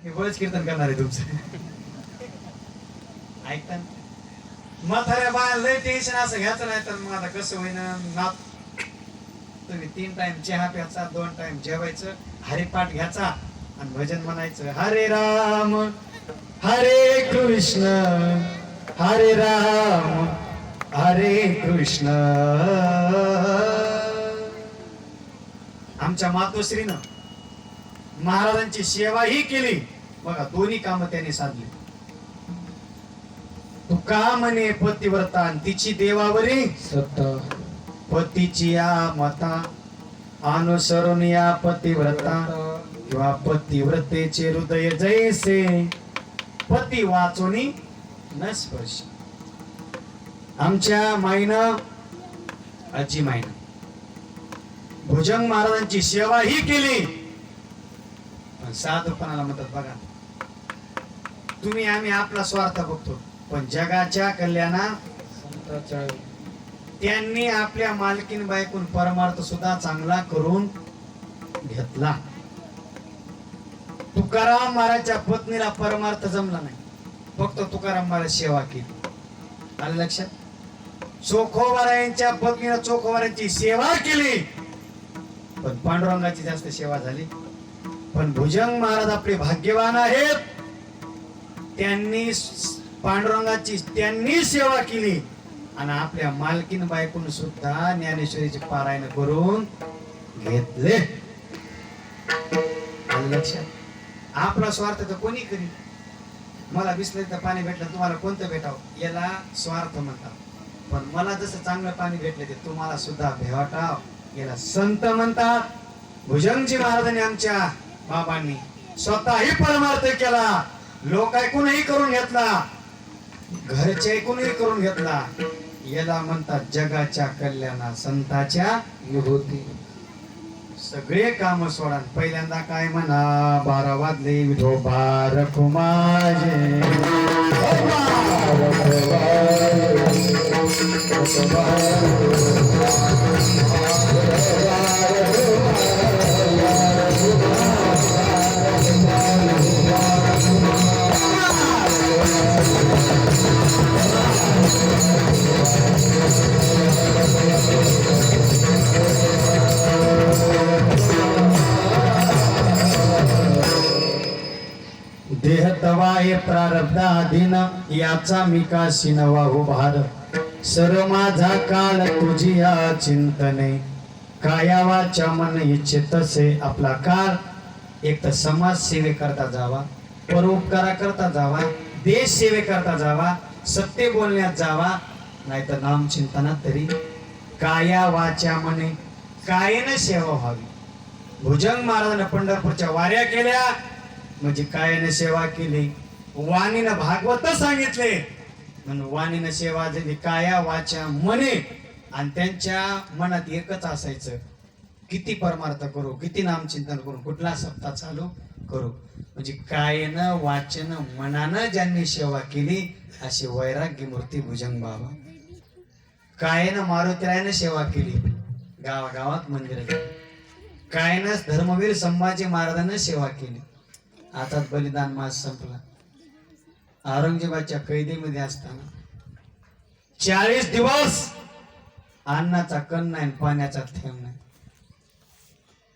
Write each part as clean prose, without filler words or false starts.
मी बळच कीर्तन करणार आहे तुमचं. ऐकता ना? म्हाताऱ्या बाया लय टेन्शन असं घ्यायचं नाही तर मग आता कसं होईन ना. तुम्ही 3 टाइम चहा प्यायचा, 2 टाइम जेवायचं, हरिपाठ घ्यायचा आणि भजन म्हणायचं. हरे राम हरे कृष्ण हरे राम हरे कृष्ण. आमच्या मातोश्रीनं महाराजांची सेवा ही केली बघा. दोन्ही कामं त्यांनी साधली. तुका म्हणे पतिव्रता आणि तिची देवावरी सत्ता पतीची या मता अनुसरून या पतिव्रता किंवा पतिव्रतेचे हृदय जैसे पती वाचोनी न स्पर्श. आमच्या माईनं आजी माईनं भुजंग महाराजांची सेवा ही केली. पण साधूपणाला म्हणतात बघा तुम्ही आम्ही आपला स्वार्थ बघतो पण जगाच्या कल्याणा संताच्या त्यांनी आपल्या मालकीन बायकून परमार्थ सुद्धा चांगला करून घेतला. तुकाराम महाराजच्या पत्नीला परमार्थ जमला नाही, फक्त तुकाराम महाराज सेवा केली. आलं लक्षात? चोखोबारायांच्या पत्नीला चोखोबारायांची सेवा केली पण पांडुरंगाची जास्त सेवा झाली. पण भुजंग महाराज आपले भाग्यवान आहेत. त्यांनी पांडुरंगाची त्यांनी सेवा केली आणि आपल्या मालकीन बायकून सुद्धा ज्ञानेश्वरीचे पारायण करून घेतले. लक्षात? आपला स्वार्थ तर कोणी करी. मला बिसलेरीचं पाणी भेटलं तुम्हाला कोणतं भेटावं याला स्वार्थ म्हणतात. पण मला जसं चांगलं पाणी भेटलं ते तुम्हाला सुद्धा भेटाव याला संत म्हणतात. भुजंगजी महाराजांनी आमच्या बाबांनी स्वतःही परमार्थ केला, लोक ऐकूनही करून घेतला, घरचे ऐकूनही करून घेतला. याला म्हणतात जगाच्या कल्याणा संताच्या विभूती. सगळे काम सोडा. पहिल्यांदा काय म्हणा 12 वाजले विठोबा रखुमाजे देह तवाय प्रारब्धाधीन याचा मी काशी नवाहू भार. सर्व माझा काळ तुझी या चिंतने काया वाचा मन इच्छित तसे. आपला काळ एक तर समाज सेवे करता जावा, परोपकारा करता जावा, देश सेवे करता जावा, सत्य बोलण्यात जावा, नाही तर नाम चिंतनात तरी काया वाचा मने कायेने सेवा व्हावी. भुजंग महाराजांना पंढरपूरच्या वाऱ्या केल्या म्हणजे कायाने सेवा केली. वाणीनं भागवत सांगितले म्हणून वाणीनं सेवा झाली. काया वाचा मने आणि त्यांच्या मनात एकच असायचं किती परमार्थ करू, किती नामचिंतन करू, कुठला सप्ताह चालू करू. म्हणजे कायेनं वाचन मनानं ज्यांनी सेवा केली अशी वैराग्य मूर्ती भुजंग बाबा. कायेनं मारुतीरायानं सेवा केली, गावागावात मंदिर. कायेनं धर्मवीर संभाजी महाराजांना सेवा केली. आता बलिदान मास संपला. औरंगजेबाच्या कैदेमध्ये असताना 40 दिवस अन्नाचा कण नाही, पाण्याचा थेंब नाही.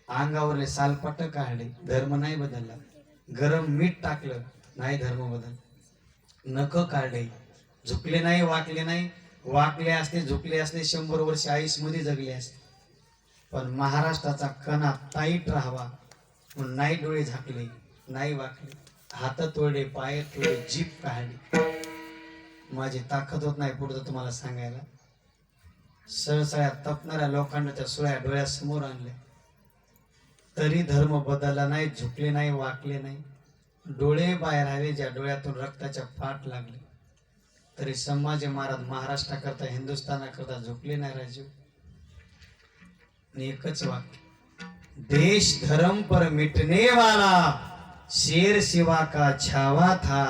अंगावरले सालपट काढले, धर्म नाही बदलला. गरम मीठ टाकलं, नाही धर्म बदल. नख काढले, झुकले नाही, वाकले नाही. वाकले असते, झुकले असते, 100 वर्ष आयुष मध्ये जगले असते. पण महाराष्ट्राचा कणा टाईट राहावा म्हणून नाही डोळे झाकले, नाही वाकले, हात तोडले, पाय तोडले, जीभ काढली. माझी ताकद होत नाही पुढचं तुम्हाला सांगायला. सळसळ्या तपणाऱ्या लोखंडाच्या सुळ्या डोळ्यासमोर आणल्या तरी धर्म बदलला नाही, झुकले नाही, वाकले नाही. डोळे बाहेर आले, ज्या डोळ्यातून रक्ताच्या फाट लागले तरी संभाजी महाराज महाराष्ट्राकरता हिंदुस्थानाकरता झुकले नाही. राजीव एकच वाक्य, देश धर्म पर मिटने वाला शेर शिवा का छावा था,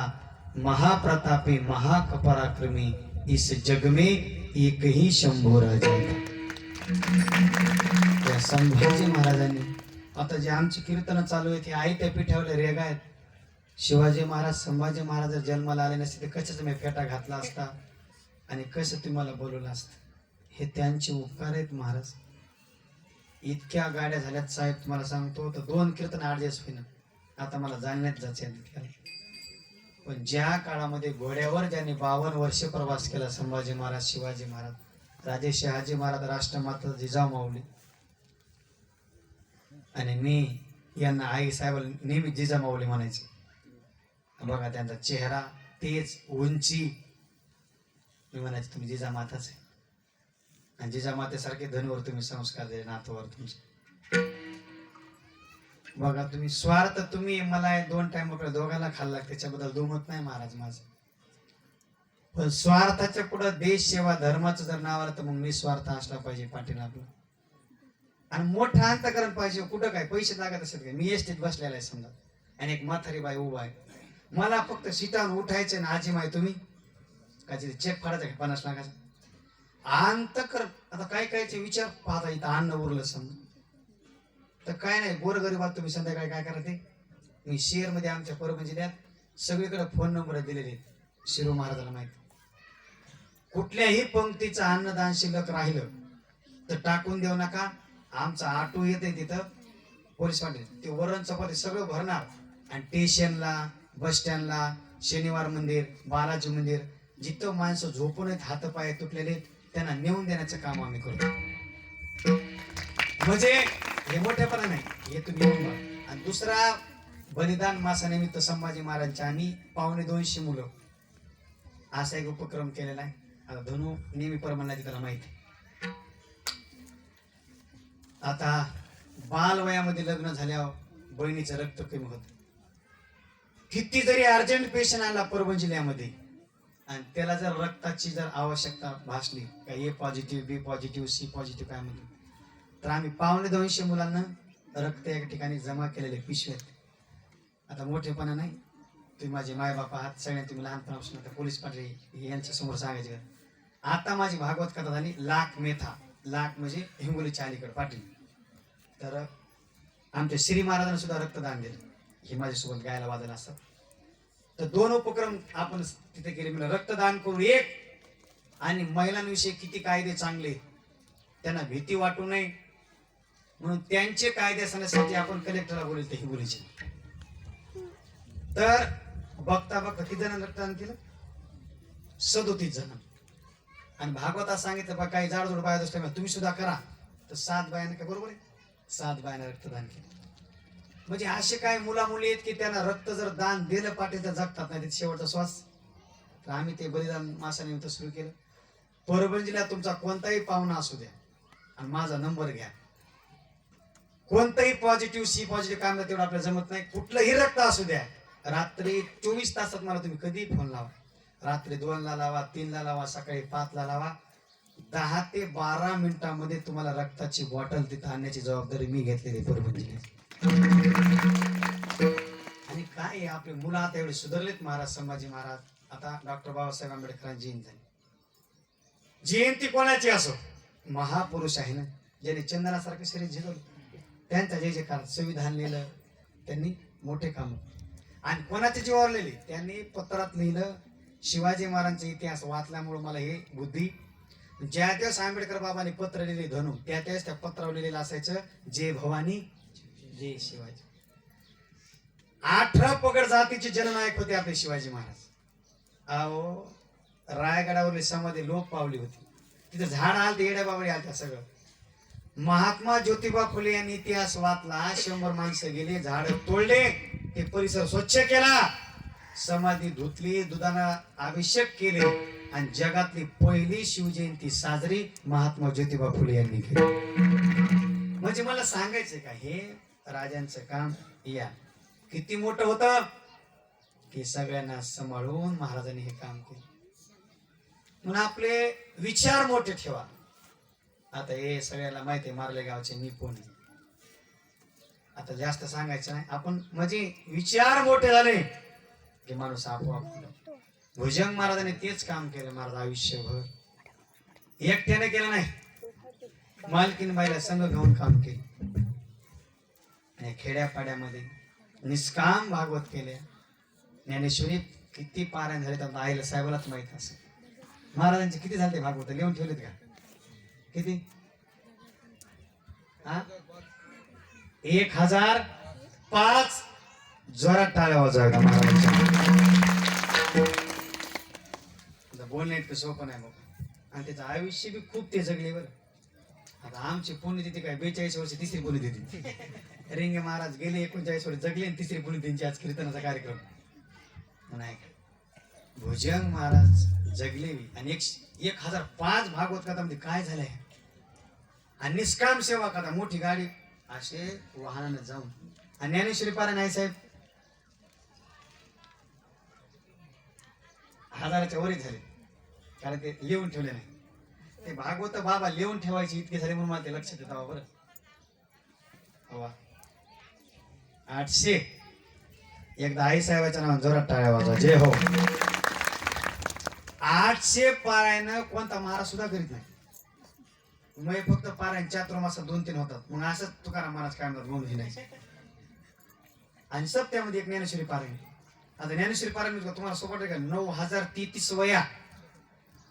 महाप्रतापी महापराक्रमी इस जग में एक ही शंभू राजा. त्या संभाजी महाराजांनी आता जे आमची कीर्तन चालू आहे ते आई त्या पिठावले रेगा आहेत. शिवाजी महाराज संभाजी महाराज जर जन्माला आले नसते तर कशाच मी फेटा घातला असता आणि कसं तुम्हाला बोलवलं असतं. हे त्यांचे उपकार आहेत महाराज. इतक्या गाड्या झाल्यात साहेब, तुम्हाला सांगतो तर 2 कीर्तन ॲडजस्ट होईना. आता मला जाणण्यात जायचं तितक्याला. पण ज्या काळामध्ये घोड्यावर ज्यांनी 52 वर्ष प्रवास केला संभाजी महाराज, शिवाजी महाराज, राजे शहाजी महाराज, राष्ट्रमाता जिजाऊ माऊली, आणि मी यांना आई साहेबाला नेहमी जिजामाऊली म्हणायचे. बघा त्यांचा चेहरा, तेच, उंची, मी म्हणायचे तुम्ही जिजामाताच आहे. आणि जिजामातेसारखे धनवर तुम्ही संस्कार दिले नातूवर तुमचे. बघा तुम्ही स्वार्थ, तुम्ही मला 2 टाइम आपल्या दोघांना खाल्ला, त्याच्याबद्दल दुमत नाही महाराज माझं. पण स्वार्थाच्या पुढं देश सेवा धर्माचं जर नाव आलं तर मग निस्वार्थ असला पाहिजे पाटील आपलं. आणि मोठं अंतकरण पाहिजे. कुठं काय पैसे लागत असेल काय, मी एसटीत बसलेला आहे समजा आणि एक म्हातारी बाई उभा आहे, मला फक्त सीटावर उठायचं ना आजी माय तुम्ही काय चेक फाडायचा का 50 लाखाचा अंतकरण. आता काय कायचे विचार पाहता, इथं अन्न उरलं समजा तर काय नाही, गोरगरिबात तुम्ही संध्याकाळी काय करा ते. मी शेअर मध्ये आमच्या परभणी जिल्ह्यात सगळीकडे फोन नंबर दिलेले आहेत. शिरू महाराजाला माहिती, कुठल्याही पंक्तीचं अन्नदान शिल्लक राहिलं तर टाकून देऊ नका. आमचा ऑटो येते तिथं, पोलीस पाटील ते वरण चपाती सगळं भरणार आणि स्टेशनला, बस स्टँडला, शनिवार मंदिर, बालाजी मंदिर, जिथं माणसं झोपून आहेत, हातपाय तुटलेले आहेत, त्यांना नेऊन देण्याचं काम आम्ही करतो. म्हणजे हे मोठेपणा नाही, हे तुम्ही येऊन बघा. आणि दुसरा, बलिदान मासानिमित्त संभाजी महाराजांच्या आम्ही 250 मुलं असा एक उपक्रम केलेला आहे. आता धनु नेहमी परमानला त्याला माहिती. आता बालवयामध्ये लग्न झाल्यावर बहिणीचं रक्त कमी होत. किती जरी अर्जंट पेशंट आला परभणी जिल्ह्यामध्ये आणि त्याला जर रक्ताची जर आवश्यकता भासली, का ए पॉझिटिव्ह, बी पॉझिटिव्ह, सी पॉझिटिव्ह काय म्हणतो, तर आम्ही 250 मुलांना रक्त एका ठिकाणी जमा केलेले पिशव्यात. आता मोठेपणा नाही, तुम्ही माझे मायबाप आहात सगळ्यांना, तुम्ही लहानपणापासून आता पोलीस पाटील यांच्या समोर सांगायचे. आता माझी भागवत कथा झाली लाख मेथा, लाख म्हणजे हिंगोलीच्या अलीकडे पाटील. तर आमच्या श्री महाराजांना सुद्धा रक्तदान दिलं, हे माझ्यासोबत गायला वाजायला असतात. तर 2 उपक्रम आपण तिथे केले. मला रक्तदान करू एक, आणि महिलांविषयी किती कायदे चांगले, त्यांना भीती वाटू नये म्हणून त्यांचे कायदे असण्यासाठी आपण कलेक्टरला बोलले हिंगोलीचे. तर बघता बघता किती जणांना रक्तदान केलं, 37 जण. आणि भागवतात सांगितलं बघा काही जाडजोड बाया असल्या तुम्ही सुद्धा करा, तर 7 बायाने काय बरोबर आहे, 7 बायाने रक्तदान केलं. म्हणजे असे काय मुला मुली आहेत की त्यांना रक्त जर दान दिलं पाटील तर जगतात, नाही शेवटचा श्वास. तर आम्ही ते बलिदान मासानिमित्त सुरू केलं. परभणी जिल्ह्यात तुमचा कोणताही पाहुणा असू द्या आणि माझा नंबर घ्या, कोणताही पॉझिटिव्ह, सी पॉझिटिव्ह काम तेवढं आपल्याला जमत नाही, कुठलंही रक्त असू द्या, रात्री 24 तासात मला तुम्ही कधीही फोन लावा. रात्री 2ला लावा, 3ला लावा, सकाळी 5ला लावा. 10 ते 12 मिनिटांमध्ये तुम्हाला रक्ताची बॉटल तिथं आणण्याची जबाबदारी मी घेतलेली परभणी जिल्ह्यात. आणि काय आपले मुलं आता एवढे सुधारलेत महाराज, संभाजी महाराज. आता डॉक्टर बाबासाहेब आंबेडकरांची जयंती झाली. जयंती कोणाची असो, महापुरुष आहे ना, ज्यांनी चंदनासारखे शरीर झिजवलं, त्यांचा जय जयकार. संविधान लिहिलं त्यांनी, मोठे काम. आणि कोणाच्या जीवावर लिहिले, त्यांनी पत्रात लिहिलं. शिवाजी महाराजांचा इतिहास वाचल्यामुळे मला हे बुद्धी. ज्या दिवस आंबेडकर बाबांनी पत्र लिहिले धनु, त्या त्यावेळेस त्या पत्रावर लिहिलेलं असायचं जय भवानी जय शिवाजी. 18 पगड जातीचे जननायक होते आपले शिवाजी महाराज. अहो रायगडावरली समाधी लोप पावली होती, तिथे झाड आलते, येड्या बाबळी आलत्या सगळं. महात्मा ज्योतिबा फुले यांनी इतिहास वाचला. 100 माणसं गेले, झाड तोडले, ते परिसर स्वच्छ केला, समाधी धुतली, दुधाना अभिषेक केले आणि जगातली पहिली शिवजयंती साजरी महात्मा ज्योतिबा फुले यांनी केली. म्हणजे मला सांगायचं का, हे राजांचं काम या किती मोठं होतं की सगळ्यांना सांभाळून महाराजांनी हे काम केलं. म्हणून आपले विचार मोठे ठेवा. आता हे सगळ्याला माहिती आहे मारले गावचे मी कोण आहे, आता जास्त सांगायचं नाही आपण. म्हणजे विचार मोठे झाले की माणूस आपोआप. भुजंग महाराजांनी तेच काम केलं महाराज आयुष्यभर, एकट्याने केलं नाही, मालकीन बाईला संघ घेऊन काम केलं. आणि खेड्यापाड्यामध्ये निष्काम भागवत केले. ज्ञानेश्वरी किती पारायण झाले तर आईला साहेबालाच माहित असं. महाराजांचे किती झाले भागवत लिहून ठेवलेत का? किती? हा 1005. जोरात टाळ्या वाजवा महाराजांच्या. बोलणे इतकं सोपं नाही बाबा. आणि त्याचं आयुष्य बी खूप ते जगले बरं. आता आमची पुण्यतिथी काय 42 वर्ष तिसरी पुण्यतिथी. रिंगे महाराज गेले 39 वर्ष जगले आणि तिसरी पुण्यतिथीची आज कीर्तनाचा कार्यक्रम नाही. भुजंग महाराज जगले बी आणि 1005 भागवत कथामध्ये काय झालंय. आणि निष्काम सेवा कथा मोठी गाडी असे वाहनाने जाऊन आणि ज्ञानेश्वरी पारायण आहे साहेब 1000च्या वरच झाले. कारण ते लिहून ठेवले नाही. ते भागवत बाबा लिहून ठेवायचे इतके झाले म्हणून मला ते लक्षात येतं बरं. हवा 800. एकदा आई साहेबाच्या नावाने जोरात टाळ्या वाजवा. जय हो. 800 पारायण कोणता महाराज सुद्धा करीत नाही. मग फक्त पारायण चातुर्मासात 2-3 होतात. मग असंच तुकाराम महाराज काय म्हणतात म्हणून नाही. आणि सप्त्यामध्ये एक ज्ञानेश्वरी पारायण. आता ज्ञानेश्वरी पारायण तुम्हाला सोबत आहे का 9033 वया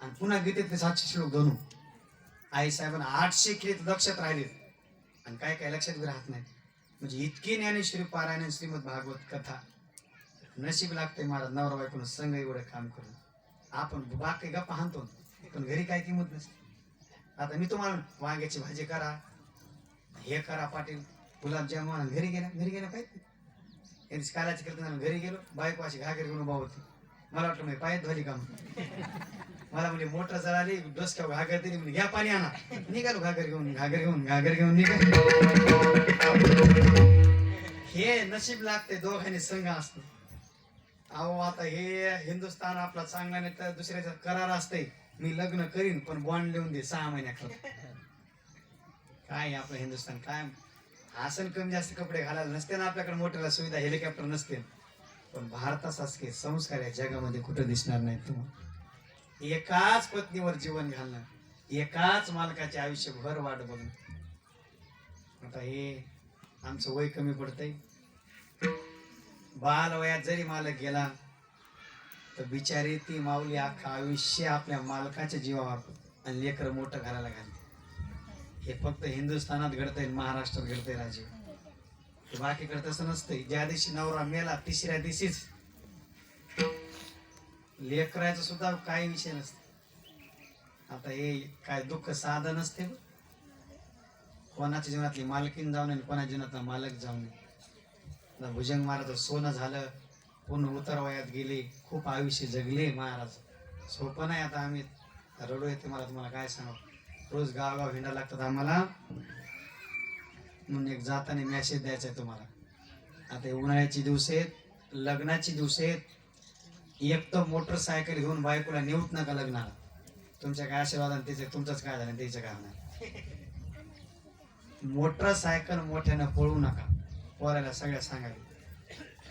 आणि पुन्हा गीतेतले 700 श्लोक धनू. आई साहेबांना 800 केले तर लक्षात राहिले आणि काय काय लक्षात बी राहत नाही. म्हणजे इतकी ज्ञानेश्वरी पारायण श्रीमद भागवत कथा. नशीब लागते महाराज नवरा बायकोनं संघ एवढं काम करून. आपण बाकी गप्पा हाणतो पण घरी काय किंमत नसते. आता मी तुम्हाला वांग्याची भाजी करा हे करा पाटील गुलाबजामुन घरी गेला पाहिजे. यांची कालाची कीर्तन घरी गेलो बायको अशी घागर घेऊन उभा होती. मला वाटलं म्हणजे पायात धुवाली काम. मला म्हणजे मोटर जळाली डोसक्यावर घागर दिली म्हणजे घ्या पाणी आणा. निघालो घागर घेऊन निघालो. हे नशीब लागते दोघांनी संघ असतो. अहो आता हे हिंदुस्थान आपला चांगला नाही तर दुसऱ्याचा करार असते. मी लग्न करीन पण बॉन्ड लिहून दे 6 महिन्यात. काय आपलं हिंदुस्थान काय आसन कमी जास्त कपडे घालायला नसते ना आपल्याकडे. मोठ्याला सुविधा हेलिकॉप्टर नसते. पण भारतासारखे संस्कार या जगामध्ये कुठं दिसणार नाही तुम्हाला. एकाच पत्नीवर जीवन घालणं एकाच मालकाचे आयुष्यभर वाट बघणं. आता हे आमचं वय कमी पडतंय. बाल वयात जरी मालक गेला तर बिचारी ती माऊली अख्खा आयुष्य आपल्या मालकाच्या जीवावर आणि लेकरं मोठं घालायला घालते. हे फक्त हिंदुस्थानात घडतंय महाराष्ट्रात घडतंय राजे. बाकीकडे तसं नसतंय. ज्या दिवशी नवरा मेला तिसऱ्या दिवशीच लेकरायचं सुद्धा काही विषय नसते. आता हे काय दुःख साधं नसते. कोणाच्या जीवनातली मालकीन जाऊन आणि कोणाच्या जीवनातला मालक जाऊन. भुजंग महाराज सोनं झालं पूर्ण उतर वयात गेले खूप आयुष्य जगले महाराज. सोपं नाही. आता आम्ही रडू येते मला तुम्हाला काय सांगा. रोज गावगाव हिंडा लागतात आम्हाला म्हणून एक जाताना मेसेज द्यायचा आहे तुम्हाला. आता उन्हाळ्याची दिवस आहेत लग्नाची दिवस आहेत. एक तर मोटरसायकल घेऊन बायकोला नेऊत नका लग्नाला. तुमच्या काय आशीर्वादाने त्याचे तुमचंच काय झालं त्याचं काय होणार. मोटरसायकल मोठ्यानं पळू नका. पोराला सगळ्या सांगायला.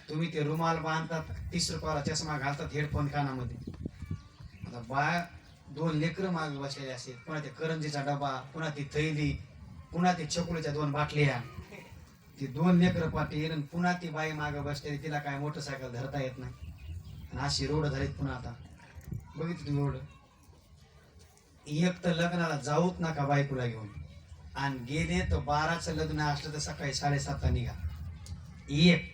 तुम्ही ते रुमाल बांधतात 30 रुपयाला चष्मा घालतात हेडफोन कानामध्ये. आता बाय 2 लेकरं मागे बसलेले असतात. पुन्हा ते करंजीचा डबा पुन्हा ती थैली पुन्हा ते चकुलीच्या 2 बाटल्या ती 2 लेकरं पाठी आणि पुन्हा ती बाई मागे बसलेली. तिला काय मोटरसायकल धरता येत नाही. आणि अशी रोड झालीत पुन्हा. आता बघितलं तुम्ही रोड. एक तर लग्नाला जाऊच नका बायकोला घेऊन आणि गेले तर 12चं लग्न असलं तर सकाळी 7:30 निघा. एक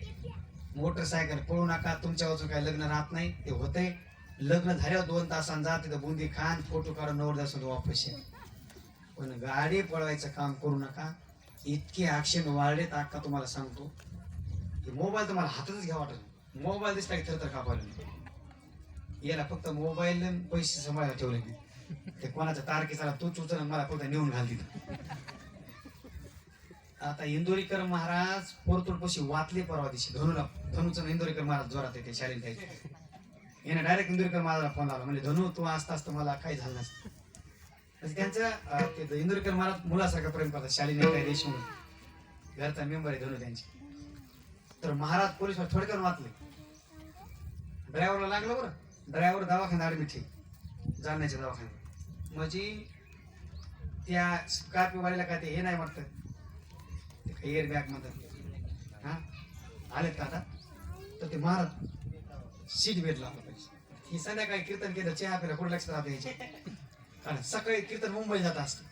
मोटरसायकल पळू नका. तुमच्या वाचून काय लग्न राहत नाही ते होतंय. लग्न झाल्यावर 2 तासांनी जा तिथं बुंदी खान फोटो काढून नवरदेवासोबत वापस या. पण गाडी पळवायचं काम करू नका. इतके ऍक्शन वाढलेत अक्का तुम्हाला सांगतो. मोबाईल तुम्हाला हातातच घ्या वाटत. मोबाईल दिसला की थरथर कापायला. याला फक्त मोबाईल पैसे सांभाळायला ठेवले मी. ते कोणाच्या तारखेला तूच उचल मला फक्त नेऊन घाल तिथं. आता इंदोरीकर महाराज पोरतोडपशी वाचले परवा दिवशी धनुचं इंदोरीकर महाराज जोरात येते शाळेत जायचे. याने डायरेक्ट इंदोरीकर महाराजला फोन लावला म्हणजे धनु तू असता असतं मला काही झालं नसतं. म्हणजे त्यांचं ते इंदोरीकर महाराज मुलासारखं प्रेम करतात. शालीने काही देशमुख घरचा मेंबर आहे धनु त्यांची. तर महाराज पोलीसवर थोडक्यात वाचले. ड्रायव्हरला लागलं बरं. ड्रायव्हर दवाखान्यात ऍडमिट आहे जालन्याच्या दवाखान्यात. म्हणजे त्या स्कॉर्पिओवाल्याला काय ते हे नाही वाटतं एअर बॅग म्हणतात. हा आलेत का आता. तर ते महाराज सीट भेटला पाहिजे. ही संध्याकाळी कीर्तन केलं चहा पिला कुठं लक्ष राहते याचे. कारण सकाळी कीर्तन मुंबई जात असतं.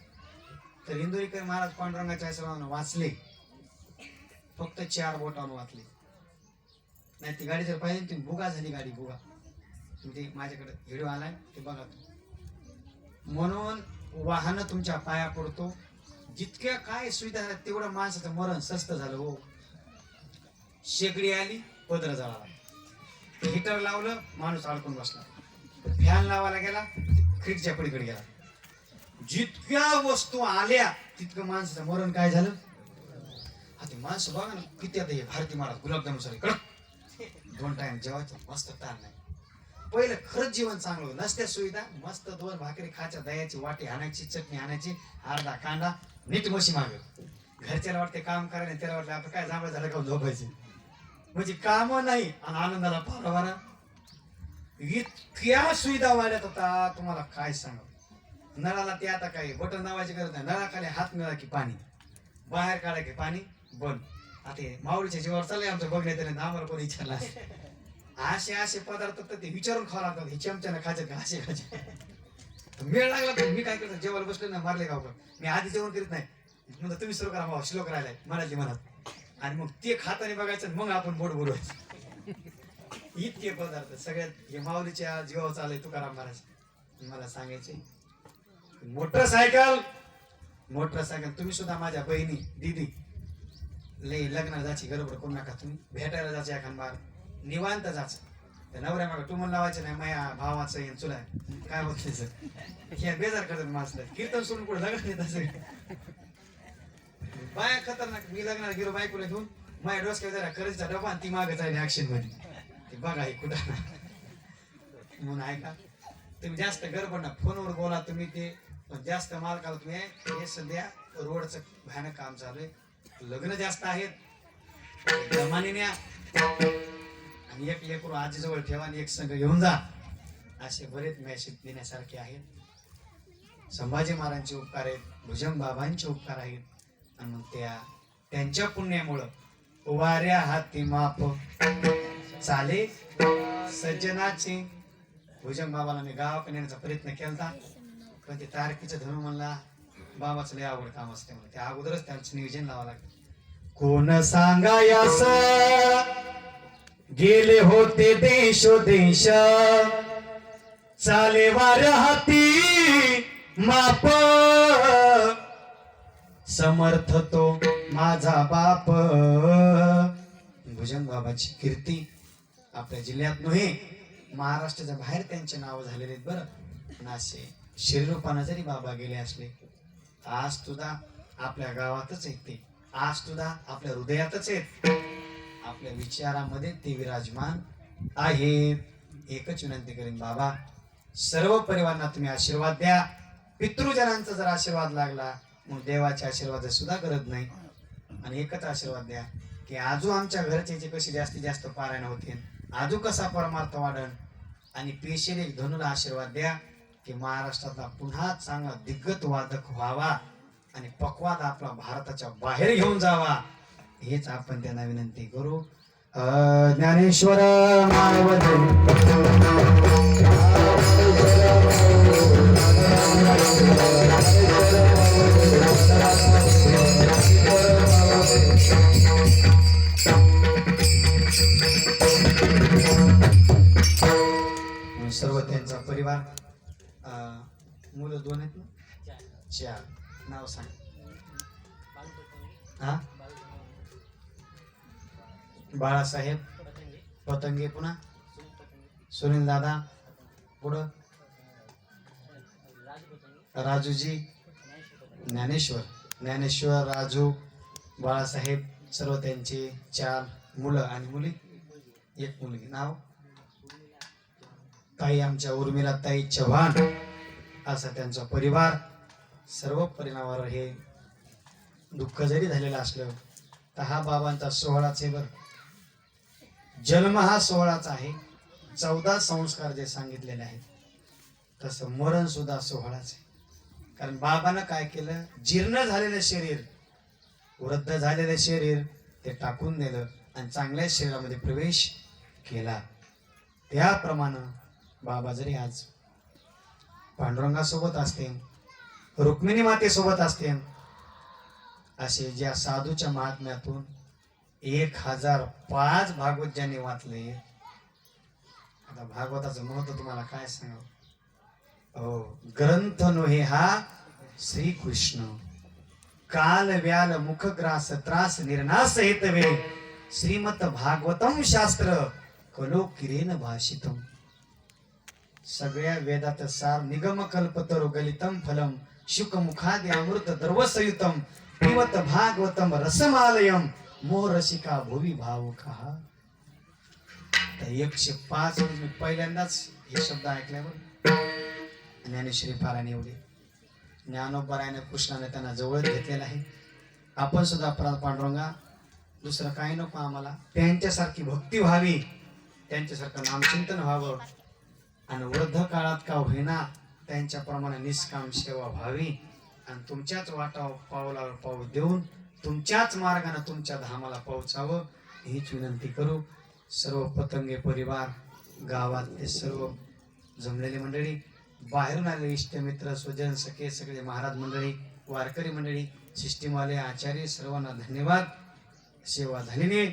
तर इंदोरीकर महाराज पांडुरंगाच्या आश्रमानं वाचले, फक्त 4 बोटावर वाचले. नाही ती गाडी जर पाहिजे तुम्ही, बुगा झाली गाडी, बुगा. म्हणजे माझ्याकडे व्हिडिओ आलाय ते बघा तुम्ही. म्हणून वाहन तुमच्या पाया पडतो. जितक्या काय सुविधा झाल्या तेवढं माणसाचं मरण स्वस्त झालं हो. शेगडी आली, पदर जळाला. हिटर लावलं, माणूस अडकून बसला. फॅन लावायला गेला, खिडच्या पलीकडे गेला. जितक्या वस्तू आल्या तितकं माणसाचं मरण काय झालं. आता माणसं बघा ना किती. आता हे भारती महाराज गुलाबजाम सारे कडक 2 टाइम जेवायचं, मस्त ताण नाही. पहिलं खरंच जीवन चांगलं होतं. नसत्या सुविधा, मस्त 2 भाकरी खायच्या, दह्याची वाटी आणायची, चटणी आणायची, अर्धा कांदा, नीट मशी माग. घरच्याला वाटते काम करायला, त्याला वाटलं आता काय जांभळं झालं का झोपायचे. म्हणजे काम नाही आणि आनंदाला पारवारा. इतक्या सुविधा वाढत होता तुम्हाला काय सांगा. नळाला ते आता काय बटन लावायची गरज नाही. नळाखाली हात मिळाला की पाणी, बाहेर काढा की पाणी बंद. आता माऊलीच्या जीवावर चाललंय आमचं बघण्यात येईल, आम्हाला कोणी विचारला. असे पदार्थ तर ते विचारून खावं लागतात. हे चमच्यानं खायचे का असे खायचे. मेळ लागला तर मी काय करतो, जेवायला बसलो ना मारले गावकर, मी आधी जेवण करीत नाही. म्हणजे तुम्ही सुरू करा भाऊ, श्लोक राहिलाय मनातली मनात. आणि मग ते खाताने बघायचं, मग आपण बोट बोलवायचं. इतके पदार्थ सगळ्यात हे माऊलीच्या जीवावर चाललंय तुकाराम महाराज. मला सांगायचे मोटरसायकल तुम्ही सुद्धा माझ्या बहिणी दिदी लय लग्नाला जायची गडबड करू नका. तुम्ही भेटायला जायचं एखाद बार निवांत जायचं. त्या नवऱ्या मागा टुमन लावायचं नाही, माझ्या भावाचं येईन चुला काय बघायचं. हे बेजार करतात माणसाला. कीर्तन सोडून कुठे लग्न येत असेल. बाया खतरनाक. मी लग्नाला गेलो बायकोला घेऊन, माझ्या डोसक्यात जरा खरेदीचा डबा आणि ती मागं जाईल ऍक्शन मध्ये. ते बघा हे कुठं. म्हणून ऐका तुम्ही जास्त गडबड ना, फोनवर बोला तुम्ही. ते जास्त मालकाला तुम्ही हे सध्या रोडचं भयानक काम चालू आहे, लग्न जास्त आहेत, दमाने न्या आणि एक लेकरू आजीजवळ ठेवा आणि एक संघ घेऊन जा. असे बरेच मेसेज देण्यासारखे आहेत. संभाजी महाराजांचे उपकार आहेत, भुजंग बाबांचे उपकार आहेत. आणि मग त्यांच्या पुण्यामुळं वाऱ्या हाती माप चाले सज्जनाचे. भुजंग बाबाला मी गावाकडे नेण्याचा प्रयत्न केला, पण ते तारकीचं धनु म्हणला बाबाचं लय आवड काम असते म्हणून त्या अगोदरच त्यांचं नियोजन लावावं लागतं. कोण सांगायास गेले होते देशोदेश, चाले वाऱ्या हाती माप, समर्थ तो माझा बाप. भुजंग बाबाची कीर्ती आपल्या जिल्ह्यात नव्हे महाराष्ट्राच्या बाहेर त्यांचे नाव झालेले आहेत. बरं असे शिररूपानं जरी बाबा गेले असले, आज सुद्धा आपल्या गावातच आहेत ते, आज सुद्धा आपल्या हृदयातच आहेत, आपल्या विचारामध्ये ते विराजमान आहेत. एकच विनंती करेन बाबा, सर्व परिवारांना तुम्ही आशीर्वाद द्या. पितृजनांचा जर आशीर्वाद लागला मग देवाच्या आशीर्वाद सुद्धा गरज नाही. आणि एकच आशीर्वाद द्या की आजू आमच्या घरचे कशी जास्तीत जास्त पारायण होतील, आजू कसा परमार्थ वाढन. आणि पेशेल एक धनुला आशीर्वाद द्या की महाराष्ट्रातला पुन्हा चांगला दिग्गज वादक व्हावा आणि पक्वाद आपला भारताच्या बाहेर घेऊन जावा. हेच आपण त्यांना विनंती करू. ज्ञानेश्वर सर्व त्यांचा परिवार. मुलं 2 आहेत ना, 4. नाव सांग. हा, बाळासाहेब पतंगे, पुन्हा सुनील दादा, पुढं राजूजी, ज्ञानेश्वर, राजू, बाळासाहेब, सर्व त्यांचे 4 मुलं आणि मुली, 1 मुलगी. नाव ताई आमच्या उर्मिला ताई चव्हाण, असा त्यांचा परिवार. सर्व परिणामावर हे दुःख जरी झालेलं असलं तर हा बाबांचा सोहळाच आहे. बरं जन्म हा सोहळाच आहे. 14 संस्कार जे सांगितलेले आहेत तसं मरण सुद्धा सोहळाच आहे. कारण बाबानं काय केलं, जीर्ण झालेलं शरीर, वृद्ध झालेलं शरीर ते टाकून दिलं आणि चांगल्या शरीरामध्ये प्रवेश केला. त्याप्रमाणे बाबा जरी आज पांडुरंगासोबत असते, रुक्मिणी मातेसोबत असते, असे ज्या साधूच्या महात्म्यातून 1005 भागवत ज्यांनी वाचले, आता भागवताचं महत्व तुम्हाला काय सांगावं. हो, ग्रंथ नोहे हा श्रीकृष्ण, काल व्याल मुख ग्रास त्रास निर्नास हेतवे, श्रीमत भागवतम शास्त्र कलो किरेन भाषितम. सगळ्या वेदात सार निगम कल्पतरु गलितम फलम, शुक मुखादि अमृत द्रवसयुतम, पिबत भागवतम रसमालयम, मोह रसिका भुवी भावुका. 105 मी पहिल्यांदाच हे शब्द ऐकल्यावर ज्ञानेश्वरी पारायण एवढे ज्ञानोबरायाने कृष्णाने त्यांना जवळ घेतलेला आहे. आपण सुद्धा पांडुरंगा दुसरं काही नको आम्हाला, त्यांच्यासारखी भक्ती व्हावी, त्यांच्यासारखं नामचिंतन व्हावं आणि वृद्ध काळात का होईना त्यांच्याप्रमाणे निष्काम सेवा व्हावी आणि तुमच्याच वाटावर पावलावर पाऊल देऊन तुमच्याच मार्गाने तुमच्या धामाला पोहोचावं हीच विनंती करू. सर्व पतंगे परिवार, गावातले सर्व जमलेली मंडळी, बाहेरून आलेले इष्टमित्र, स्वजन सखे, सगळे महाराज मंडळी, वारकरी मंडळी, सिस्टीमवाले, आचार्य, सर्वांना धन्यवाद. सेवा झालेली.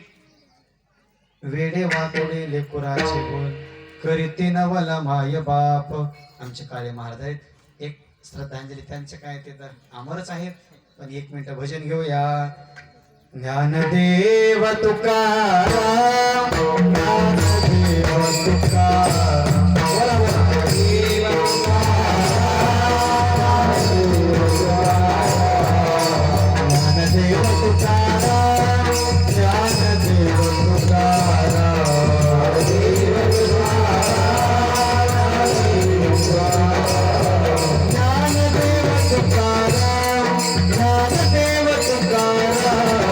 वेडे वातोडे लेकुराचे बोल करीते नवला माय बाप. आमचे काळे महाराज आहेत. एक श्रद्धांजली त्यांचं काय ते तर अमरच आहेत, पण 1 मिनिट भजन घेऊया. ज्ञानदेव तुकाराम, ज्ञानदेव तुकाराम, बोला बोला. ज्ञानदेव तुकाराम, ज्ञानदेव तुकाराम, ज्ञानदेव तुकाराम, ज्ञानदेव तुकाराम.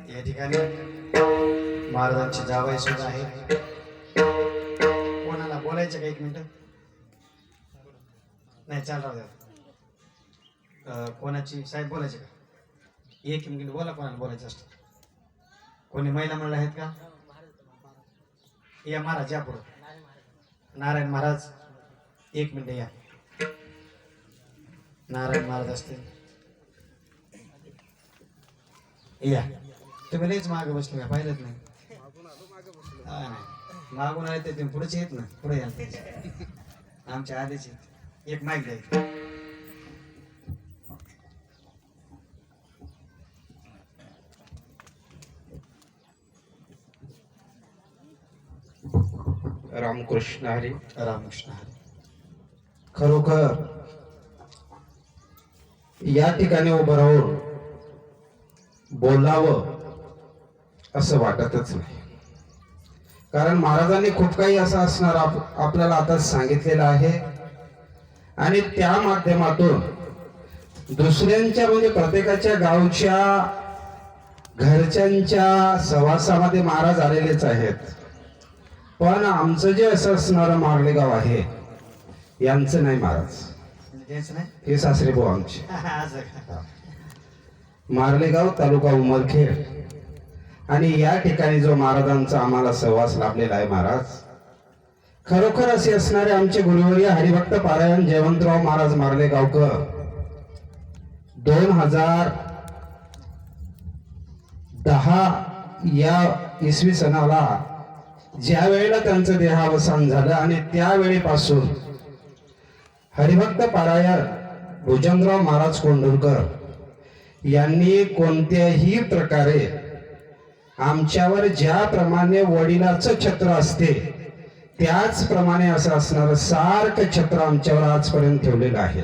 या ठिकाणी महाराजांची जावई सुद्धा आहे. कोणाला बोलायचं का 1 मिनिट? नाही, चाल राहू द्या. कोणाची साहेब बोलायचे का? 1 मिनिट बोला, कोणाला बोलायचं असतं. कोणी महिला मंडळ आहेत का? या महाराज, या पुढं. नारायण महाराज 1 मिनिट या. नारायण महाराज असतील या. तुम्ही लईच मागे बसले का? पाहिलंच नाही. हा, नाही मागून आले ते तुम्ही पुढेच येत ना, पुढे या. आमच्या आधीच येत. एक माईक द्यायचं. रामकृष्ण हरी. रामकृष्ण हरी. खरोखर या ठिकाणी उभं राहून बोलावं असं वाटतच नाही, कारण महाराजांनी खूप काही असं असणार आपल्याला आता सांगितलेलं आहे आणि त्या माध्यमातून दुसऱ्यांच्या म्हणजे प्रत्येकाच्या गावच्या घरच्यांच्या सहवासामध्ये महाराज आलेलेच आहेत. पण आमचं जे असं असणारं मारले गाव आहे यांचं नाही महाराज, हे सासरे भाऊ आमचे. मारलेगाव तालुका उमरखेड आणि या ठिकाणी जो महाराजांचा आम्हाला सहवास लाभलेला आहे महाराज, खरोखर असे असणारे आमचे गुरुवर्य हरिभक्त पारायण जयवंतराव महाराज मारलेगावकर 2010 या इसवी सणाला ज्या वेळेला त्यांचं देहावसान झालं आणि त्यावेळेपासून हरिभक्त पारायण भुजंगराव महाराज कोंडूरकर यांनी कोणत्याही प्रकारे आमच्यावर ज्याप्रमाणे वडिलाचं छत्र असते त्याचप्रमाणे असं असणारं सारखं छत्र आमच्यावर आजपर्यंत ठेवलेलं आहे.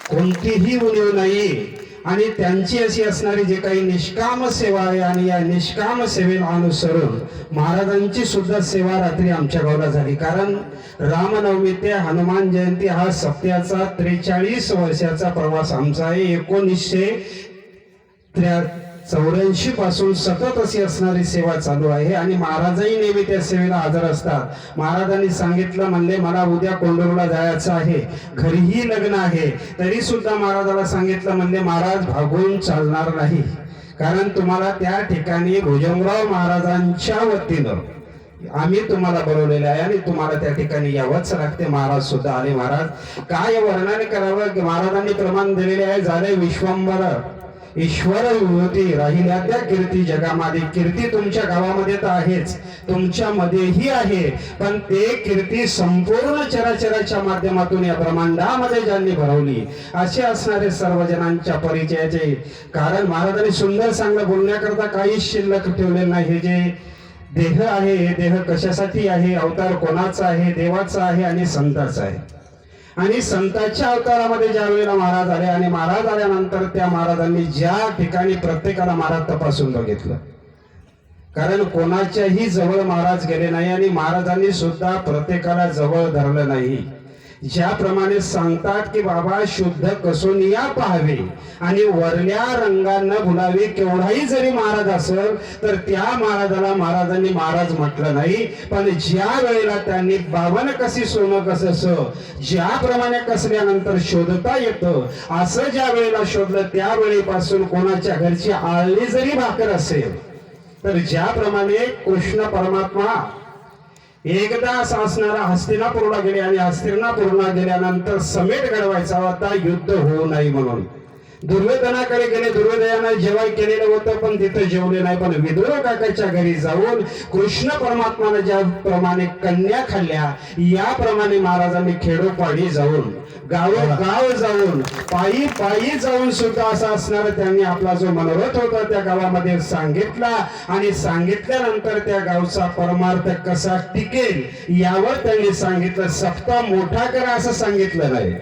कोणतीही उणीव नाही. आणि त्यांची अशी असणारी जे काही निष्काम सेवा आहे आणि या निष्काम सेवेला अनुसरून महाराजांची सुद्धा सेवा रात्री आमच्या गावाला झाली. कारण रामनवमी ते हनुमान जयंती हा सप्त्याचा 43 वर्षाचा प्रवास आमचा आहे. 1984 पासून सतत अशी असणारी सेवा चालू आहे आणि महाराजही नेहमी त्या सेवेला हजर असतात. महाराजांनी सांगितलं म्हणले मला उद्या कोंडूरला जायचं आहे, घरीही लग्न आहे, तरी सुद्धा महाराजाला सांगितलं म्हणले महाराज भागून चालणार नाही, कारण तुम्हाला त्या ठिकाणी भुजंगराव महाराजांच्या वतीनं आम्ही तुम्हाला बोलवलेलं आहे आणि तुम्हाला त्या ठिकाणी यावंच लागते. महाराज सुद्धा आले. महाराज काय वर्णन करावं की महाराजांनी प्रमाण दिलेले आहे. झाले विश्वंभर ईश्वर विभूती राहिल्या त्या कीर्ती जगामध्ये. कीर्ती तुमच्या गावामध्ये तर आहेच, तुमच्या मध्येही आहे, पण ते कीर्ती संपूर्ण चराचराच्या माध्यमातून या ब्रह्मांडामध्ये ज्यांनी भरवली असे असणारे सर्वजनांच्या परिचयाचे. कारण महाराजांनी सुंदर चांगलं बोलण्याकरता काहीच शिल्लक ठेवले नाही. हे जे देह आहे हे देह कशासाठी आहे, अवतार कोणाचा आहे, देवाचा आहे आणि संताचा आहे. आणि संतांच्या अवतारामध्ये ज्या वेळेला महाराज आले आणि महाराज आल्यानंतर त्या महाराजांनी ज्या ठिकाणी प्रत्येकाला महाराज तपासून बघितलं, कारण कोणाच्याही जवळ महाराज गेले नाही आणि महाराजांनी सुद्धा प्रत्येकाला जवळ धरलं नाही. ज्याप्रमाणे सांगतात की बाबा शुद्ध कसोनिया पाहावे आणि वरल्या रंगांना भुलावे. केवढाही जरी महाराज असेल तर त्या महाराजाला महाराजांनी महाराज म्हटलं नाही, पण ज्या वेळेला त्यांनी 52 कशी सोनं कसं ज्याप्रमाणे कसल्यानंतर शोधता येतं असं ज्या वेळेला शोधलं त्यावेळेपासून कोणाच्या घरची आळली जरी भाकर असेल तर ज्याप्रमाणे कृष्ण परमात्मा एकदा असणारा हस्तिनापूरला गेले आणि हस्तिनापूरला गेल्यानंतर समेट घडवायचा होता युद्ध होऊ नये म्हणून. दुर्योधनाकडे गेले. दुर्योधनाने जेवण केलेलं होतं पण तिथं जेवले नाही, पण विदुर काकाच्या घरी जाऊन कृष्ण परमात्माने ज्याप्रमाणे कन्या खाल्ल्या याप्रमाणे महाराजांनी खेडोपाडी जाऊन गाव जाऊन पायी पायी जाऊन सुद्धा असा असणार त्यांनी आपला जो मनोरथ होता त्या गावामध्ये सांगितला आणि सांगितल्यानंतर त्या गावचा परमार्थ कसा टिकेल यावर त्यांनी सांगितलं. सप्ताह मोठा करा असं सांगितलं नाही,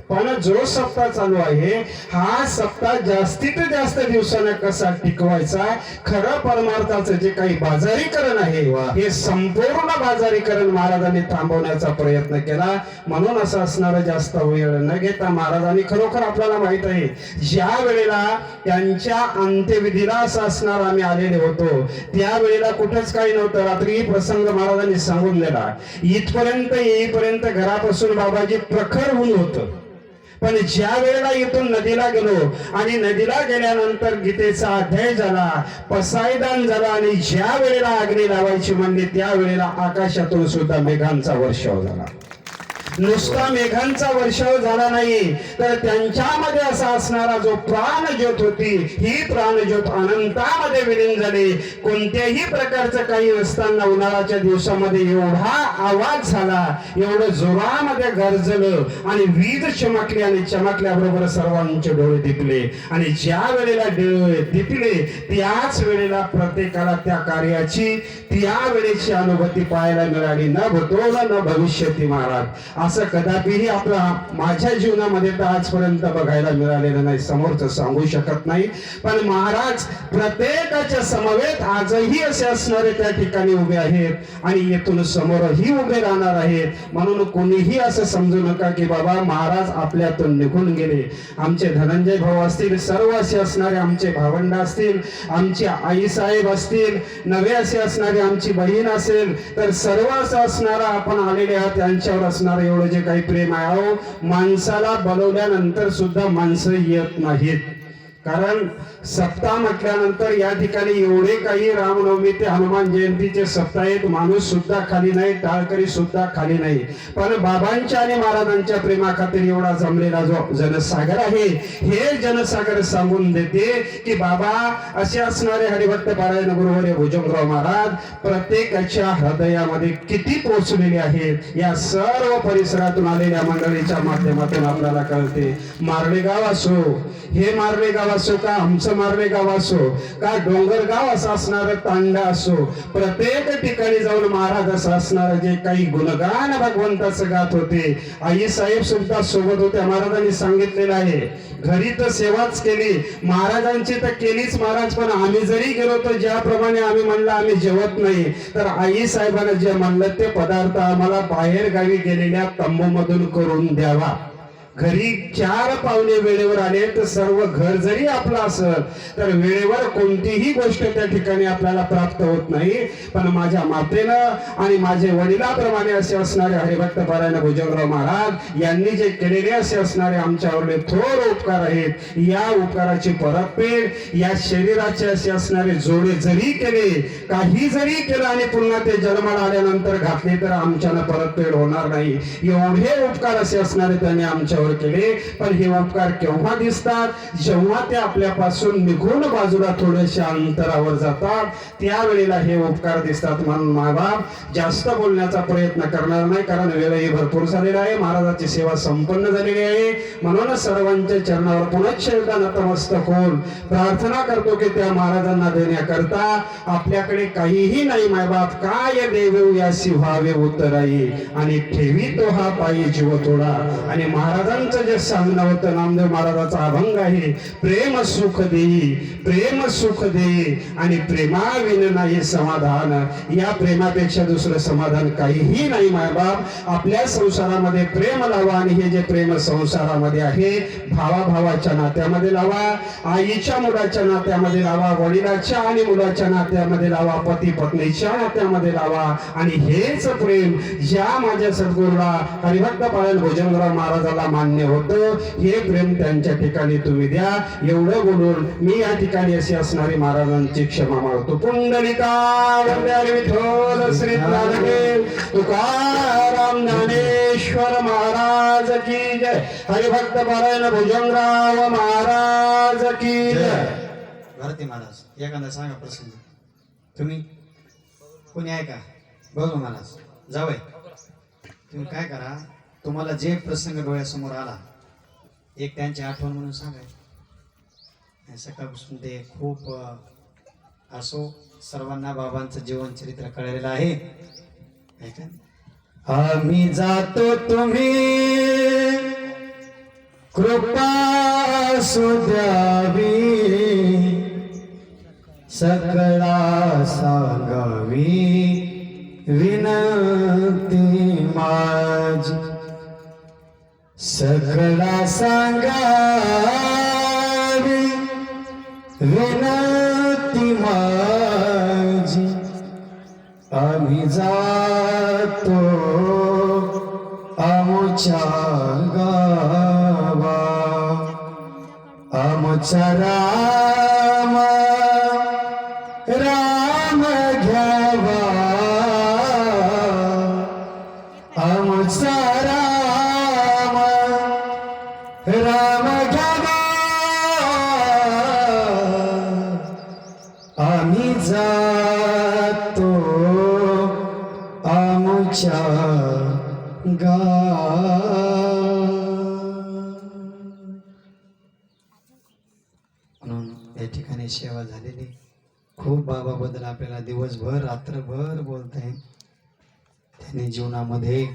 पण जो सप्ताह चालू आहे हा सप्ताह जास्तीत जास्त दिवसांना कसा टिकवायचा. खरं परमार्थाचं जे काही बाजारीकरण आहे हे संपूर्ण बाजारीकरण महाराजांनी थांबवण्याचा प्रयत्न केला. म्हणून असं असणारा जास्त वेळ न घेता महाराजांनी खरोखर आपल्याला माहित आहे ज्या वेळेला त्यांच्या अंत्यविधीला असं असणार आम्ही आलेले होतो त्यावेळेला कुठंच काही नव्हतं. रात्री प्रसंग महाराजांनी सांगून दिला. इथपर्यंत येईपर्यंत घरापासून बाबाजी प्रखर ऊन होतं, पण ज्या वेळेला इथून नदीला गेलो आणि नदीला गेल्यानंतर गीतेचा अध्याय झाला, पसायदान झाला आणि ज्या वेळेला अग्नी लावायची म्हणली त्या वेळेला आकाशातून सुद्धा मेघांचा वर्षाव झाला. नुसता मेघांचा वर्षाव झाला नाही तर त्यांच्यामध्ये असा असणारा जो प्राणज्योत होती ही प्राणज्योत अनंतामध्ये विलीन झाली. कोणत्याही प्रकारचं काही नसताना उन्हाळ्याच्या दिवसामध्ये एवढा आवाज झाला, एवढं जोरामध्ये गरजलं आणि वीज चमकली आणि चमकल्याबरोबर सर्वांचे डोळे दिपले आणि ज्या वेळेला डोळे दिपले त्याच वेळेला प्रत्येकाला त्या कार्याची त्या वेळेची अनुभूती पाहायला मिळाली. न भूतो न भविष्यती महाराज असं कदापिही आपला माझ्या जीवनामध्ये तर आजपर्यंत बघायला मिळालेलं नाही, समोरच सांगू शकत नाही. पण महाराज प्रत्येकाच्या समवेत आजही असे असणारे त्या ठिकाणी उभे आहेत आणि येथून समोरही उभे राहणार आहेत. म्हणून कोणीही असं समजू नका की बाबा महाराज आपल्यातून निघून गेले. आमचे धनंजय भाऊ असतील, सर्व असे असणारे आमचे भावंड असतील, आमचे आई साहेब असतील, नवे असे असणारे आमची बहीण असेल, तर सर्व असं असणारा आपण आलेले आहात त्यांच्यावर असणार एवढं जे काही प्रेम आहे. अहो माणसाला बोलवल्यानंतर सुद्धा माणसं येत नाहीत. कारण सप्ताह म्हटल्यानंतर या ठिकाणी एवढे काही रामनवमी ते हनुमान जयंतीचे सप्ताह आहेत, माणूस सुद्धा खाली नाही, टाळकरी सुद्धा खाली नाही. पण बाबांच्या आणि महाराजांच्या प्रेमाखातीर एवढा जमलेला जो जनसागर आहे हे जनसागर सांगून देते की बाबा असे असणारे हरिभक्त पारायण गुरुवर्य भुजंगराव महाराज प्रत्येकाच्या हृदयामध्ये किती पोहोचलेले आहेत या सर्व परिसरातून आलेल्या मंडळीच्या माध्यमातून आपल्याला कळते. मारलेगाव असो, हे मारलेगाव असो, का आमचं मारणे गाव असो, का डोंगरगाव असं असणारं तांडा असो, प्रत्येक ठिकाणी जाऊन महाराज असं असणारं जे काही गुणगान भगवंताचं गात होते. आई साहेब सुद्धा सोबत होत्या. महाराजांनी सांगितलेलं आहे, घरी तर सेवाच केली महाराजांची तर केलीच महाराज, पण आम्ही जरी गेलो तर ज्याप्रमाणे आम्ही म्हणलं आम्ही जेवत नाही, तर आई साहेबांना जे म्हणलं ते पदार्थ आम्हाला बाहेर गावी गेलेल्या तंबूमधून करून द्यावा. घरी 4 पाहुणे वेळेवर आले तर सर्व घर जरी आपलं असेल तर वेळेवर कोणतीही गोष्ट त्या ठिकाणी आपल्याला प्राप्त होत नाही. पण माझ्या मातेनं आणि माझे वडिलाप्रमाणे असे असणारे हरिभक्त पारायण भुजंगराव महाराज यांनी जे केलेले असे असणारे आमच्यावरले थोर उपकार आहेत. या उपकाराची परतफेड या शरीराचे असे असणारे जोडे जरी केले, काही जरी केलं आणि पुन्हा ते जन्माला आल्यानंतर घातले तर आमच्याला परतफेड होणार नाही. एवढे उपकार असे असणारे त्यांनी आमच्या केले. पण हे उपकार केव्हा दिसतात? जेव्हा ते आपल्यापासून निघून बाजूला थोड्याशा अंतरावर जातात, त्यावेळेला हे उपकार दिसतात. म्हणून मायबाप जास्त बोलण्याचा प्रयत्न करणार नाही, कारण वेळही भरपूर झालेला आहे. महाराजाची सेवा संपन्न झालेली आहे. म्हणून सर्वांच्या चरणावर पुनश्च एकदा नतमस्तक होऊन प्रार्थना करतो की त्या महाराजांना देण्याकरता आपल्याकडे काहीही नाही. मायबाप काय देव यासी व्हावे उतराई, आणि ठेवी तो हा पायी जीव थोडा. आणि महाराज जे सांगणं होतं, नामदेव महाराजाचा अभंग आहे, प्रेम सुख देई, प्रेम सुख देई, आणि प्रेमाविन नाही समाधान. या प्रेमापेक्षा दुसरं समाधान काहीही नाही. मायबाप आपल्या संसारामध्ये प्रेम लावा, आणि हे जे प्रेम संसारामध्ये आहे भावाभावाच्या नात्यामध्ये लावा, आईच्या मुलाच्या नात्यामध्ये लावा, वडिलाच्या आणि मुलाच्या नात्यामध्ये लावा, पती पत्नीच्या नात्यामध्ये लावा. आणि हेच प्रेम ज्या माझ्या सद्गुरूला हरिभक्त पारायण भुजंगराव महाराजाला मान्य होतं, हे प्रेम त्यांच्या ठिकाणी तुम्ही द्या. एवढं बोलून मी या ठिकाणी अशी असणारी महाराजांची क्षमा मागतो. पुंडलिका वंदे विठ्ठल श्री ज्ञानदेव तुकाराम ज्ञानेश्वर महाराज की जय. हरिभक्त पारायण भुजंगराव महाराज की जय. भारती महाराज एखादा सांगा प्रसंग. तुम्ही कोणी आहे का? बघू महाराज जावय. तुम्ही काय करा, तुम्हाला जे प्रसंग डोळ्यासमोर आला एक त्यांची आठवण म्हणून सांगाय. सकाळपासून ते खूप असो सर्वांना बाबांचं जीवन चरित्र कळलेलं आहे. आम्ही जातो तुम्ही कृपा सुद्यावी, सकळा सांगावी विनंती माझी, सकळा सांगावी विनंती माझी. आम्ही जातो आमच्या गावा, आमचा राम राम घ्यावा, आमचा राम राम घ्यावा. आम्ही जातो आमच्या गावा. म्हणून या ठिकाणी सेवा झालेली. खूप बाबाबद्दल आपल्याला दिवसभर रात्रभर बोलता येईल. त्यांनी जीवनामध्ये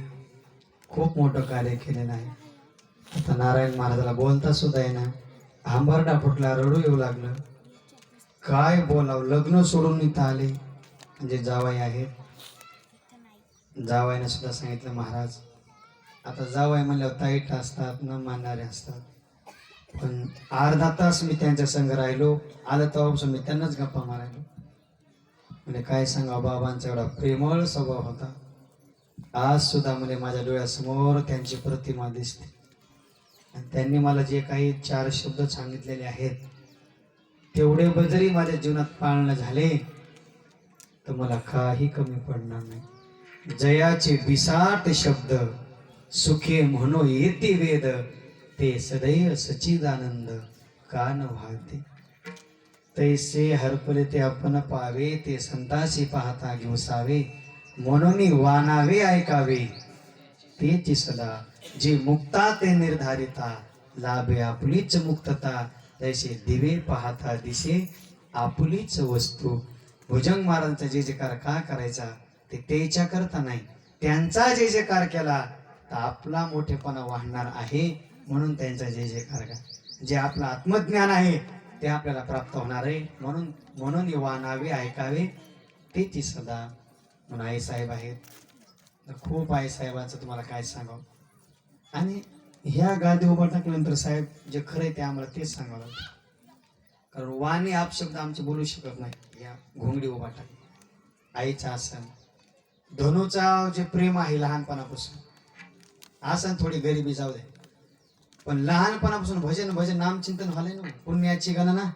खूप मोठं कार्य केलेलं आहे. आता नारायण महाराजाला बोलता सुद्धा येणार, आंबरडा फुटला, रडू येऊ लागलं. काय बोलावं, लग्न सोडून इथं आले. म्हणजे जावाई आहेत, जावाईने सुद्धा सांगितलं महाराज आता जावाई म्हणल्यावर ताईट असतात, न मानणारे असतात. पण अर्धा तास मी त्यांच्या संग राहिलो. आलं तेव्हापासून मी त्यांनाच गप्पा मारायलो. म्हणजे काय सांगा, बाबांचा एवढा प्रेमळ स्वभाव होता. आज सुद्धा म्हणजे माझ्या डोळ्यासमोर त्यांची प्रतिमा दिसते. आणि त्यांनी मला जे काही 4 शब्द सांगितलेले आहेत तेवढे जरी माझ्या जीवनात पाळणं झाले तर मला काही कमी पडणार नाही. जयाचे बिसाट शब्द सुखे म्हणो येती वेद, ते सदैव सच्चिदानंद कान वाहते. तैसे हरपले ते आपण पावे, ते संतासी पाहता घेवसावे. म्हणून वानावे ऐकावे, तेची सदा जे मुक्ता ते निर्धारिता. लाभे आपलीच मुक्तता, तैसे दिवे पाहता दिसे आपुलीच वस्तू. भुजंग महाराजांचा जे जयकार का करायचा ते त्याच्या करता नाही, त्यांचा जे जयकार केला तर आपला मोठेपणा वाढणार आहे, म्हणून त्यांचा जय जयकार करा. जे आपलं आत्मज्ञान आहे ते आपल्याला प्राप्त होणार आहे, म्हणून म्हणून वानावे ऐकावे तेची सदा. म्हणून आई साहेब आहेत, खूप आई साहेबांचं तुम्हाला काय सांगावं. आणि ह्या गादी उभा टाकल्यानंतर साहेब जे खरं आहे ते आम्हाला तेच सांगावं लागतं, कारण वाणी अपशब्द आमचे बोलू शकत नाही. या घोंगडी उभा टाक आईचा आसन, धनुचा जे प्रेम आहे लहानपणापासून, आसन थोडी गरिबी जाऊ दे, पण लहानपणापासून भजन भजन नामचिंतन झालंय ना, पुण्याची गणना.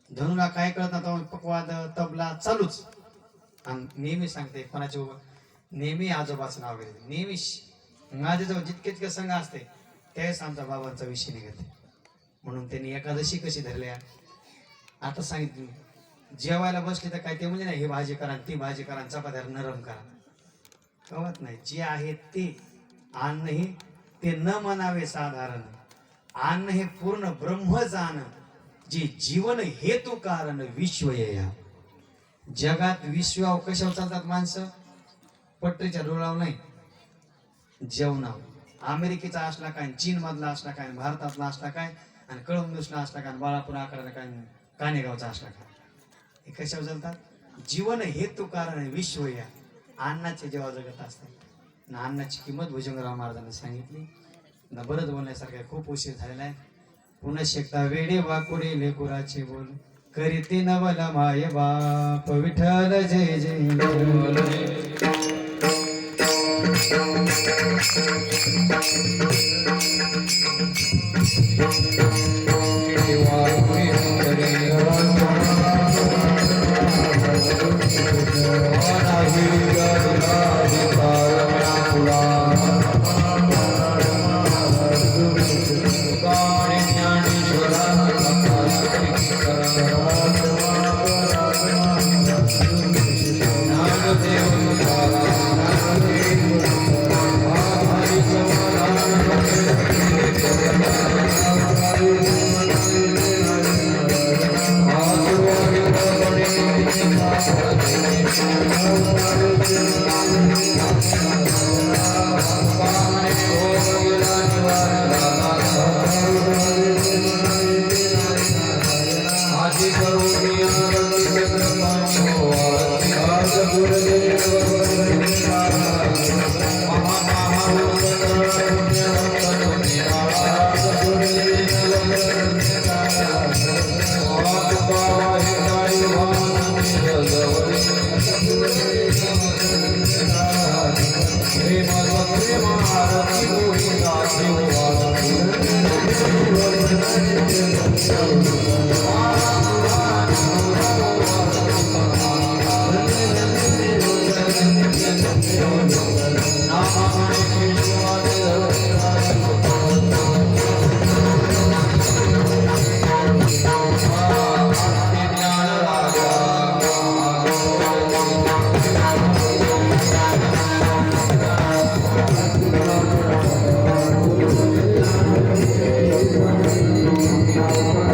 धनुला काय कळत ना, पकवाद तबला चालूच. आणि नेहमी सांगते कोणाचे नेहमी आजोबाचं नाव घेते, नेहमी माझ्याजवळ जितके जितके संघ असते त्यावेळेस आमचा बाबांचा विषय निघते. म्हणून त्यांनी एकादशी कशी धरल्या आता सांगितली. जेवायला बसले तर काय ते म्हणजे नाही, ही भाजी करा ती भाजी करा चपात्या नरम करा, कळत नाही. जे आहे ते अन्न हे ते न म्हणावे साधारण, अन्न हे पूर्ण ब्रह्म जाण, जे जीवन हेतू कारण विश्व या. जगात विश्वाव कशावर चालतात माणसं, पटरीच्या डोळावर नाही, जेवणावर. अमेरिकेचा असला काय, चीन मधला असला काय, भारतातला असला काय, आणि कळमनुसला असला काय, बाळापूर आकडा काय, कानेगावचा असला काय, हे कशावर चालतात. जीवन हेतू कारण विश्व या. अन्नाचे जेव्हा जगत असतात, अन्नाची किंमत भुजंगराव महाराजांनी सांगितली. बरंच बोलण्यासारखं आहे, खूप उशीर झालेला आहे. पुन्हा शेकता वेडे वाकुडे लेकुराचे बोल, करीते नवल माय बाप विठ्ठल जय जय. Thank you.